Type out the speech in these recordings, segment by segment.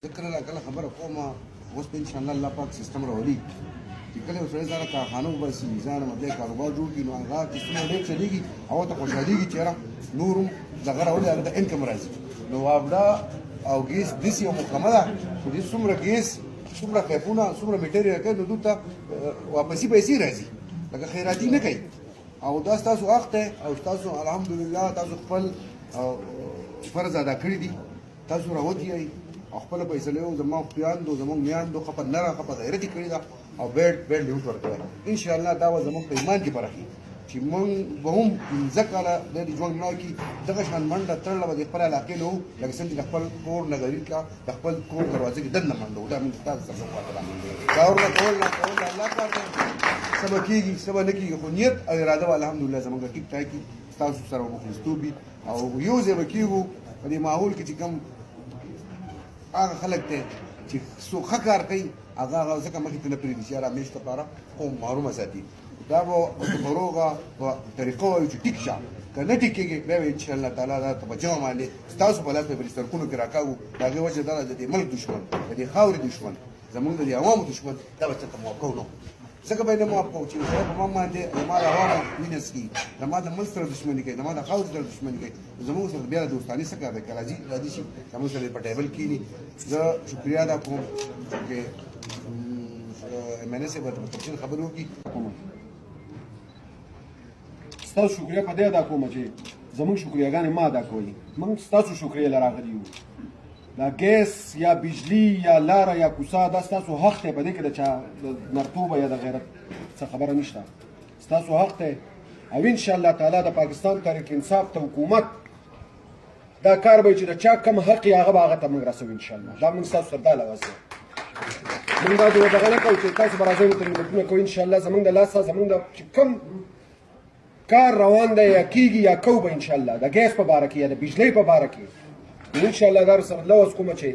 ذکر لا کله خبره کوم اوس په ان شاء الله الله پاک سیستم راولي چې کله سره ځان کارخانو بس ځان مده کاروبار جوړ کړي نو هغه سیستم ډېر چلیږي او ته خوشحاليږي چې را نورم دغه راولي هغه د انکم راځي نو وابدا او ګیس دسی یو مکمله چې دې څومره ګیس څومره پایپونه څومره میټر راکړي نو دوی ته واپسې پیسې راځي لکه خیراتي نه کوي او دا تاسو وخت او تاسو الحمدلله تاسو خپل فرض ادا کړی دي تاسو راوځي خپل پیسې له زمو خپلواندو زمو میاندو خپل نه را خپل غیرتی کړی دا او بیل یو ورته ان شاء الله دا زمو په ایمان کې پرخي چې مونږ به هم ځکه د ژوند نو کې دغه شان منډه تړله به خپل علاقې نو لکه څنګه خپل کور نګری کا خپل کور دروازې کې دنه منډه دا موږ تاسو سره وکړه دا ورته کول الله پاک سبا کېږي سبا نه کېږي خو نیت او اراده الحمدلله زموږ ټیک ټاکي تاسو سره مخلصتوبي او یو ځای به کېږو په دې ماحول کې چې کوم هغه خلک ته چې څو ښه کار کوي هغه ځکه مخکې ته نه پرېږدي چې یاره همیشه لپاره قوم محرومه ساتي دا به فروغه په طریقه وایو چې ټیک شه که نه ټیکېږي بیا به انشاءالله تعالی دا ته به جمع باندې ستاسو په لاس به په سرکونو کې راکاږو د هغې وجه دا د دې ملک دشمن د دې خاورې دشمن زموږ د دې عوامو دشمن دا به چېرته موقع نه ځکه به یې نه موافق کوو چې سړی په ما باندې زما د عوامو مینه څکي زما د ملک سره دښمني کوي زما د خاورې سره دښمني کوي زموږ سره بیا د دوستاني څه کار دی که راځي شي زموږ سره په ټیبل کښېني زه شکریا ادا کوم چې MNA صاحب ورته په تفصیل خبرې وکړي ستاسو شکریه په دې ادا کوم چې زموږ شکریاګانې ما ادا کوئ موږ ستاسو شکریې له راغلي یو دا ګیس یا بجلی یا لاره یا کوڅه دا ستاسو حق دی په دې کې د چا د نرتوبه یا د غیرت څه خبره نشته ستاسو حق دی او انشاءالله تعالی د پاکستان تحریک انصاف ته حکومت دا کار به چې د چا کم حق یې هغه به هغه ته موږ رسوو انشاءالله دا موږ ستاسو سره دا لوز دی موږ دا دغه نه کوو چې تاسو به راځئ ورته ملتونه کوئ انشاءالله زموږ د لاسه زموږ د چې کوم کار روان دی یا کېږي یا کوو به انشاءالله د ګیس په باره کې یا د بجلۍ په باره کې انشاءالله دا سره لوز کومه چې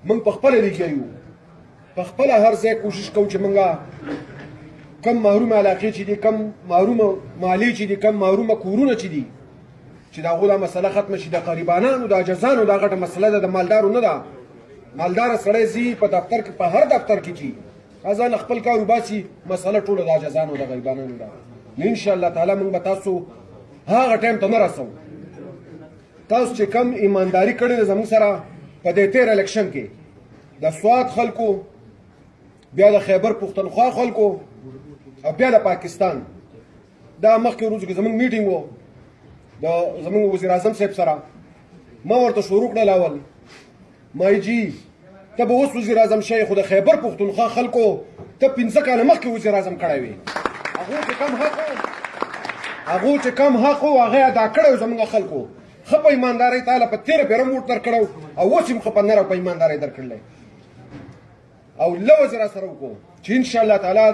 موږ په خپله لګیا یو په خپله هر ځای کوشش کوو چې موږ کم محرومه علاقې چې دي کم محرومه مالې چې دي کم محرومه کورونه چې دي چې د هغو دا مسله ختمه شي د غریبانانو د عاجزانو دا غټه مسله ده د مالدارو نه ده مالداره سړی ځي په دفتر کې په هر دفتر کې چې ځان خپل کار وباسي مسله ټوله د عاجزانو د غریبانانو ده نو انشاءالله تعالی موږ به تاسو هغه ټایم ته نه رسوو تاسو چې کم ایمانداري کړې ده زموږ سره په دې تېر الیکشن کې د سوات خلکو بیا د خیبر پښتونخوا خلکو او بیا د پاکستان دا مخکې ورځو کې زموږ میټینګ و د زموږ وزیر اعظم صاحب سره ما ورته شروع کړل اول ما جی ته به اوس وزیر اعظم شې خو د خیبر پښتونخوا خلکو ته 15 کاله مخکې وزیر اعظم کړی وې هغو چې کم حق و هغه ادا کړی زموږ خلکو ښه په ایماندارۍ تعالی په تېره پیره موټ درکړی او اوس هم ښه په نره په ایماندارۍ درکړلی او لوز را سره وکړو چې انشاءالله تعالی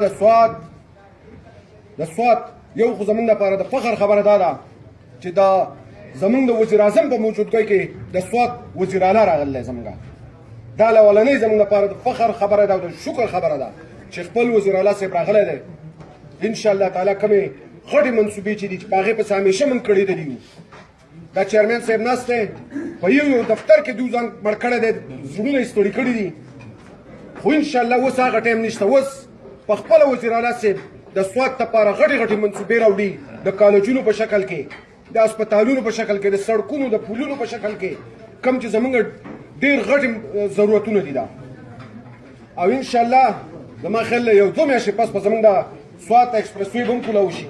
د سوات یو خو زموږ لپاره د فخر خبره دا ده چې دا زموږ د وزیر اعظم په موجودګۍ کې د سوات وزیر اعلی راغلی زموږ دا لولنۍ زموږ لپاره د فخر خبره ده او د شکر خبره ده چې خپل وزیر اعلی صاحب راغلی دی انشاءالله تعالی کومې غټې منصوبې چې دي چې په هغې پسې همیشه موږ کړي دي دا چیرمن صاحب ناست دی په یو دفتر کې دوی ځان مړ کړی دی زړونه یې ستړي کړي دي خو انشاءالله اوس هغه ټایم نشته اوس په خپله وزیر اعلی صاحب د سوات دپاره غټې منصوبې راوړي د کالجونو په شکل کې د هسپتالونو په شکل کې د سړکونو د پلونو په شکل کې کم چې زموږ ډېر غټې ضرورتونه دي دا او انشاءالله زما خیال یو 2 میاشتې پس به زموږ د سوات ایکسپریس وی به هم کولاو شي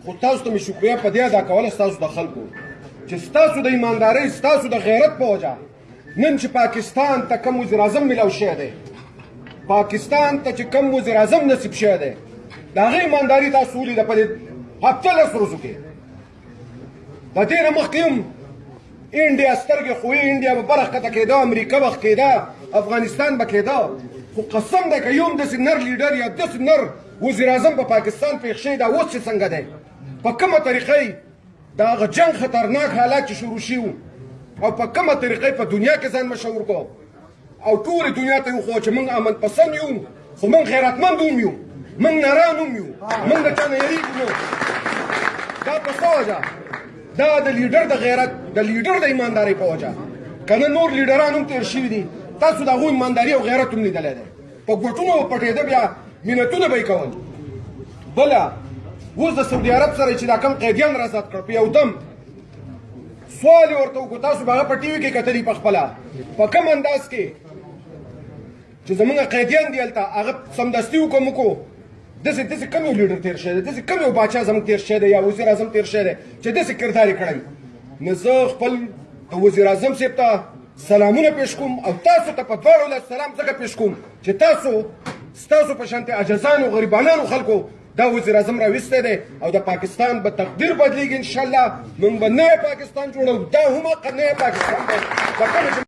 خو تاسو ته مې شکریه په دې ادا کوله ستاسو د خلکو چې ستاسو د ایماندارۍ ستاسو د غیرت په وجه نن چې پاکستان ته کم وزیر اعظم میلاو شوی دی پاکستان ته چې کم وزیر اعظم نصیب شوی دی د هغې ایمانداري تاسو ولیده په دې هفته 10 ورځو کې د دې نه مخکې هم انډیا سترګې خوې انډیا به بره ښکته کېده امریکا به کېده افغانستان به کېده خو قسم دی که یو هم داسې نر لیډر یا داسې نر وزیر اعظم په پاکستان پېښ شوی دا اوس چې څنګه دی په کومه طریقه د هغه جنګ خطرناک حالات چې شروع شي او په کومه طریقه په دنیا کې ځان مشهور کو او ټولې دنیا ته وښو چې موږ امن پسند یو خو موږ غیرتمند هم یو موږ نران هم یو موږ د چا نه یېرېږو نه دا په څه وجه دا د لیډر د غیرت د لیډر د ایماندارۍ په وجه که نه نور لیډران هم تېر شوي دي تاسو د هغوی ایمانداري او غیرت هم لیدلی دی په ګوټونو پټېده بیا منتونه به یې کول بله اوس د سعودي عرب سره چې دا کم قیدیان رازاد کړ په یو دم سوال یې ورته وکړو تاسو به هغه په ټي وي کې کتلي په خپله په کوم انداز کې چې زمونږ قیدیان دي هلته هغه سمدستي حکم وکړو داسې کم یو لیډر تېر شوی دی داسې کم یو باچا زموږ تېر شوی دی یا وزیر اعظم تېر شوی دی چې داسې کردار یې کړی نو زه خپل د وزیر اعظم صاحب ته سلامونه پیش کوم او تاسو ته په دواړو لاس سلام ځکه پیش کوم چې ستاسو په شانتې عجزانو غریبانانو خلکو دا وزیر اعظم راویستی دی او د پاکستان به تقدیر بدلیږي انشاءالله موږ به نوی پاکستان جوړو دا هم حق نوی پاکستان دی